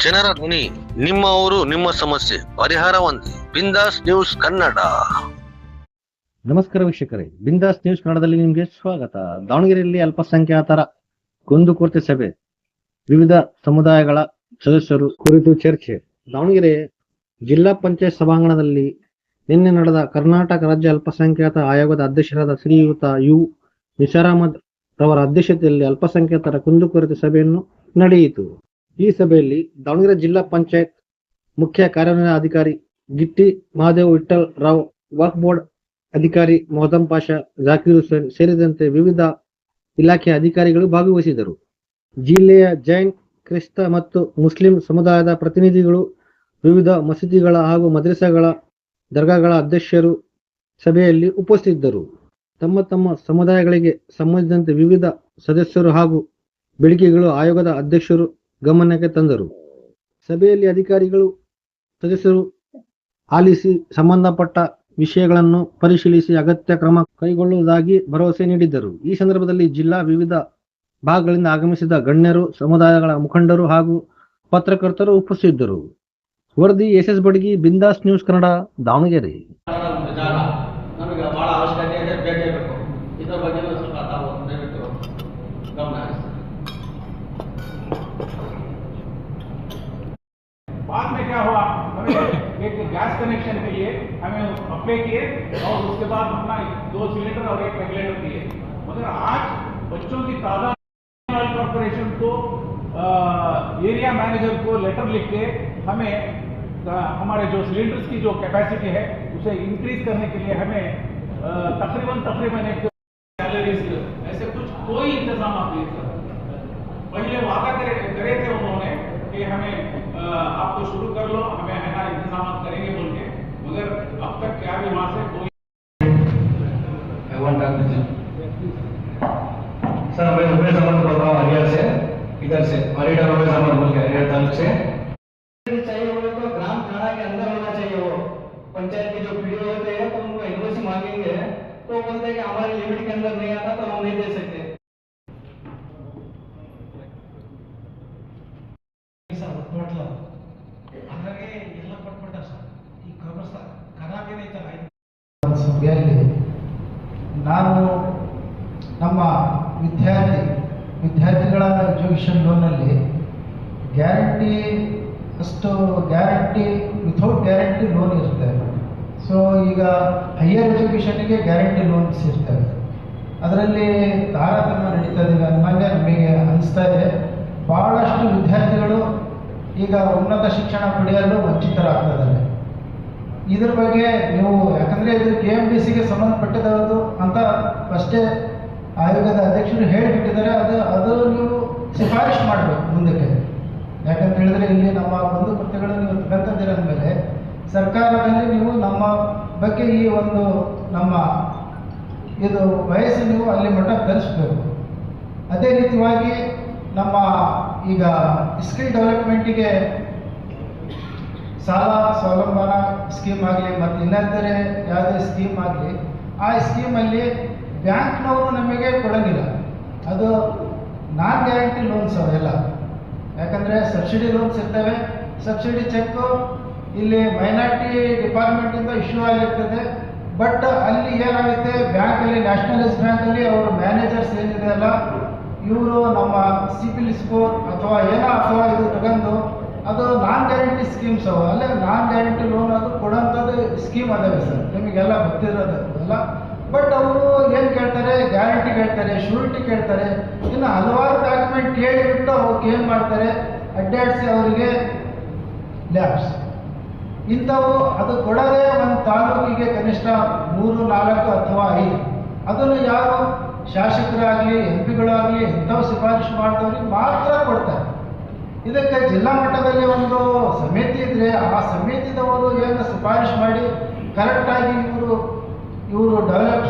ಜನರ ಧ್ವನಿ, ನಿಮ್ಮ ಊರು ನಿಮ್ಮ ಸಮಸ್ಯೆ ಪರಿಹಾರ ಒಂದೇ. ಬಿಂದಾಸ್ ನ್ಯೂಸ್ ಕನ್ನಡ. ನಮಸ್ಕಾರ ವೀಕ್ಷಕರೇ, ಬಿಂದಾಸ್ ನ್ಯೂಸ್ ಕನ್ನಡದಲ್ಲಿ ನಿಮಗೆ ಸ್ವಾಗತ. ದಾವಣಗೆರೆಯಲ್ಲಿ ಅಲ್ಪಸಂಖ್ಯಾತರ ಕುಂದುಕೊರತೆ ಸಭೆ, ವಿವಿಧ ಸಮುದಾಯಗಳ ಸದಸ್ಯರು ಕುರಿತು ಚರ್ಚೆ. ದಾವಣಗೆರೆ ಜಿಲ್ಲಾ ಪಂಚಾಯತ್ ಸಭಾಂಗಣದಲ್ಲಿ ನಿನ್ನೆ ನಡೆದ ಕರ್ನಾಟಕ ರಾಜ್ಯ ಅಲ್ಪಸಂಖ್ಯಾತ ಆಯೋಗದ ಅಧ್ಯಕ್ಷರಾದ ಶ್ರೀಯುತ ಯು ನಿಸಾರ್ ಅಹಮದ್ ರವರ ಅಧ್ಯಕ್ಷತೆಯಲ್ಲಿ ಅಲ್ಪಸಂಖ್ಯಾತರ ಕುಂದುಕೊರತೆ ಸಭೆಯನ್ನು ನಡೆಯಿತು. ಈ ಸಭೆಯಲ್ಲಿ ದಾವಣಗೆರೆ ಜಿಲ್ಲಾ ಪಂಚಾಯತ್ ಮುಖ್ಯ ಕಾರ್ಯನಿರ್ವಹಣಾಧಿಕಾರಿ ಗಿಟ್ಟಿ ಮಹಾದೇವ್ ವಿಠ್ಠಲ್ ರಾವ್, ವಕ್ಫ್ ಬೋರ್ಡ್ ಅಧಿಕಾರಿ ಮೊಹದಂ ಪಾಷಾ, ಜಾಕೀರ್ ಹುಸೇನ್ ಸೇರಿದಂತೆ ವಿವಿಧ ಇಲಾಖೆಯ ಅಧಿಕಾರಿಗಳು ಭಾಗವಹಿಸಿದರು. ಜಿಲ್ಲೆಯ ಜೈನ್, ಕ್ರಿಸ್ತ ಮತ್ತು ಮುಸ್ಲಿಂ ಸಮುದಾಯದ ಪ್ರತಿನಿಧಿಗಳು, ವಿವಿಧ ಮಸೀದಿಗಳ ಹಾಗೂ ಮದ್ರಸಾಗಳ ದರ್ಗಾಗಳ ಅಧ್ಯಕ್ಷರು ಸಭೆಯಲ್ಲಿ ಉಪಸ್ಥಿತರಿದ್ದರು. ತಮ್ಮ ತಮ್ಮ ಸಮುದಾಯಗಳಿಗೆ ಸಂಬಂಧಿಸಿದಂತೆ ವಿವಿಧ ಸದಸ್ಯರು ಹಾಗೂ ಬೇಡಿಕೆಗಳು ಆಯೋಗದ ಅಧ್ಯಕ್ಷರು ಗಮನಕ್ಕೆ ತಂದರು. ಸಭೆಯಲ್ಲಿ ಅಧಿಕಾರಿಗಳು ಸದಸ್ಯರು ಆಲಿಸಿ ಸಂಬಂಧಪಟ್ಟ ವಿಷಯಗಳನ್ನು ಪರಿಶೀಲಿಸಿ ಅಗತ್ಯ ಕ್ರಮ ಕೈಗೊಳ್ಳುವುದಾಗಿ ಭರವಸೆ ನೀಡಿದ್ದರು. ಈ ಸಂದರ್ಭದಲ್ಲಿ ಜಿಲ್ಲಾ ವಿವಿಧ ಭಾಗಗಳಿಂದ ಆಗಮಿಸಿದ ಗಣ್ಯರು, ಸಮುದಾಯಗಳ ಮುಖಂಡರು ಹಾಗೂ ಪತ್ರಕರ್ತರು ಉಪಸ್ಥಿತರಿದ್ದರು. ವರದಿ ಎಸ್ ಬಡಗಿ, ಬಿಂದಾಸ್ ನ್ಯೂಸ್ ಕನ್ನಡ, ದಾವಣಗೆರೆ. बाद में क्या हुआ, हमें एक गैस कनेक्शन के लिए हमें अप्लाई किए और उसके बाद अपना 2 सिलेंडर और 1 रेगुलेटर दिए। मगर आज बच्चों की तादाद कॉर्पोरेशन को एरिया मैनेजर को लेटर लिख के हमें हमारे जो सिलेंडर्स की जो कैपेसिटी है उसे इंक्रीज करने के लिए हमें तकरीबन एक सैलरीज ऐसे कुछ कोई इंतजाम आप नहीं कर। पहले वादा करे थे उन्होंने कि हमें आप तो शुरू कर लो, हमें है ना इंतजाम करेंगे बोल के, मगर अब तक क्या भी वहां से कोई सर हमें रुपये सामान बोल रहा हूँ हरियाणा से, इधर से हरियाणा रुपये सामान बोल के हरियाणा तालुक से चाहिए वो तो ग्राम थाना के अंदर होना चाहिए। वो पंचायत के जो पीडीओ होते हैं तो उनको एनओसी मांगेंगे तो बोलते हैं कि हमारे लिमिट के अंदर नहीं आता तो हम नहीं दे सकते। ಸಭೆಯಲ್ಲಿ ನಾನು ನಮ್ಮ ವಿದ್ಯಾರ್ಥಿಗಳ ಎಜುಕೇಷನ್ ಲೋನಲ್ಲಿ ಗ್ಯಾರಂಟಿ ವಿಥೌಟ್ ಗ್ಯಾರಂಟಿ ಲೋನ್ ಇರುತ್ತೆ. ಸೊ ಈಗ ಹೈಯರ್ ಎಜುಕೇಷನ್ಗೆ ಗ್ಯಾರಂಟಿ ಲೋನ್ಸ್ ಇರ್ತವೆ. ಅದರಲ್ಲಿ ತಾರತಮ್ಯ ನಡೀತದೆ ಅನ್ನಂಗೆ ನಮಗೆ ಅನಿಸ್ತಾ ಇದೆ. ಭಾಳಷ್ಟು ವಿದ್ಯಾರ್ಥಿಗಳು ಈಗ ಉನ್ನತ ಶಿಕ್ಷಣ ಪಡೆಯಲು ವಂಚಿತರಾಗ್ತಿದ್ದಾರೆ. ಇದ್ರ ಬಗ್ಗೆ ನೀವು, ಯಾಕಂದರೆ ಇದು KMDCಗೆ ಸಂಬಂಧಪಟ್ಟಿದ್ದು ಅಂತ ಫಸ್ಟೇ ಆಯೋಗದ ಅಧ್ಯಕ್ಷರು ಹೇಳಿಬಿಟ್ಟಿದ್ದಾರೆ. ಅದು ನೀವು ಶಿಫಾರಸು ಮಾಡಬೇಕು ಮುಂದಕ್ಕೆ. ಯಾಕಂತ ಹೇಳಿದ್ರೆ ಇಲ್ಲಿ ನಮ್ಮ ಕುಂದುಕೊರತೆಗಳು ನೀವು ತಗೊಂತಿದ್ದೀರ ಅಂದಮೇಲೆ ಸರ್ಕಾರದಲ್ಲಿ ನೀವು ನಮ್ಮ ಬಗ್ಗೆ ಈ ಒಂದು ನಮ್ಮ ಇದು ವಯಸ್ಸು ನೀವು ಅಲ್ಲಿ ಮಟ್ಟ ತರಿಸ್ಬೇಕು. ಅದೇ ರೀತಿಯಾಗಿ ನಮ್ಮ ಈಗ ಸ್ಕಿಲ್ ಡೆವಲಪ್ಮೆಂಟಿಗೆ ಸಾಲ ಸೌಲಭ್ಯನ ಸ್ಕೀಮ್ ಆಗಲಿ ಮತ್ತು ಇನ್ನಿತರೆ ಯಾವುದೇ ಸ್ಕೀಮ್ ಆಗಲಿ, ಆ ಸ್ಕೀಮಲ್ಲಿ ಬ್ಯಾಂಕ್ನವರು ನಮಗೆ ಕೊಡೋಂಗಿಲ್ಲ. ಅದು ನಾನ್ ಗ್ಯಾರಂಟಿ ಲೋನ್ಸ್ ಅವೆಲ್ಲ. ಯಾಕಂದರೆ ಸಬ್ಸಿಡಿ ಲೋನ್ಸ್ ಇರ್ತವೆ. ಸಬ್ಸಿಡಿ ಚೆಕ್ಕು ಇಲ್ಲಿ ಮೈನಾರಿಟಿ ಡಿಪಾರ್ಟ್ಮೆಂಟಿಂದ ಇಶ್ಯೂ ಆಗಿರ್ತದೆ. ಬಟ್ ಅಲ್ಲಿ ಏನಾಗುತ್ತೆ, ಬ್ಯಾಂಕಲ್ಲಿ ನ್ಯಾಷನಲೈಸ್ ಬ್ಯಾಂಕಲ್ಲಿ ಅವರು ಮ್ಯಾನೇಜರ್ಸ್ ಏನಿದೆ ಅಲ್ಲ, ಇವರು ನಮ್ಮ ಸಿಬಿಲ್ ಸ್ಕೋರ್ ಅಥವಾ ಇದು ತಗೊಂಡು ಅದು ನಾನ್ ಗ್ಯಾರಂಟಿ ಸ್ಕೀಮ್ಸ್ ಅವ. ಅಲ್ಲೇ ನಾನ್ ಗ್ಯಾರಂಟಿ ಲೋನ್ ಅದು ಕೊಡೋಂಥದ್ದು ಸ್ಕೀಮ್ ಅದಾವೆ ಸರ್, ನಿಮಗೆಲ್ಲ ಗೊತ್ತಿರೋದು ಅಲ್ಲ. ಬಟ್ ಅವರು ಏನು ಕೇಳ್ತಾರೆ, ಗ್ಯಾರಂಟಿ ಕೇಳ್ತಾರೆ, ಶ್ಯೂರಿಟಿ ಕೇಳ್ತಾರೆ, ಇನ್ನು ಹಲವಾರು ಡಾಕ್ಯುಮೆಂಟ್ ಕೇಳಿಬಿಟ್ಟು ಅವ್ರಿಗೆ ಏನು ಮಾಡ್ತಾರೆ, ಅಡ್ಡಾಡಿಸಿ ಅವರಿಗೆ ಲ್ಯಾಬ್ಸ್ ಇಂಥವು. ಅದು ಕೊಡೋದೇ ಒಂದು ತಾಲೂಕಿಗೆ ಕನಿಷ್ಠ 3, 4 ಅಥವಾ 5. ಅದನ್ನು ಯಾರು ಶಾಸಕರಾಗಲಿ MP-ಗಳಾಗಲಿ ಎಂಥವು ಶಿಫಾರಸು ಮಾಡಿದವ್ರಿಗೆ ಮಾತ್ರ ಕೊಡ್ತಾರೆ. ಇದಕ್ಕೆ ಜಿಲ್ಲಾ ಮಟ್ಟದಲ್ಲಿ ಒಂದು ಸಮಿತಿ ಇದ್ದರೆ ಆ ಸಮಿತಿದವರು ಏನು ಶಿಫಾರಸು ಮಾಡಿ ಕರೆಕ್ಟಾಗಿ ಇವರು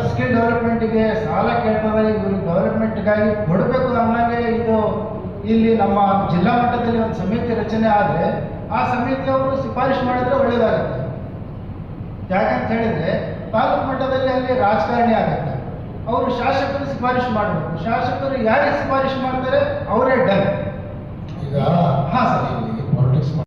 ಸ್ಕಿಲ್ ಡೆವಲಪ್ಮೆಂಟಿಗೆ ಸಾಲ ಕೇಳ್ತಾರೆ, ಇವರು ಡೆವಲಪ್ಮೆಂಟ್ಗಾಗಿ ಕೊಡಬೇಕು ಅನ್ನೋಂಗೆ ಇದು ಇಲ್ಲಿ ನಮ್ಮ ಜಿಲ್ಲಾ ಮಟ್ಟದಲ್ಲಿ ಒಂದು ಸಮಿತಿ ರಚನೆ ಆದರೆ ಆ ಸಮಿತಿಯವರು ಶಿಫಾರಸು ಮಾಡಿದರೆ ಒಳ್ಳೆಯದಾಗುತ್ತೆ. ಯಾಕಂತ ಹೇಳಿದರೆ ತಾಲೂಕು ಮಟ್ಟದಲ್ಲಿ ಅಲ್ಲಿ ರಾಜಕಾರಣಿ ಆಗುತ್ತೆ. ಅವರು ಶಾಸಕರು ಶಿಫಾರಸು ಮಾಡಬೇಕು. ಶಾಸಕರು ಯಾರಿಗೆ ಶಿಫಾರಸು ಮಾಡ್ತಾರೆ ಅವರೇ ಡನ್. ಈಗ ಹಾಂ ಸರ್,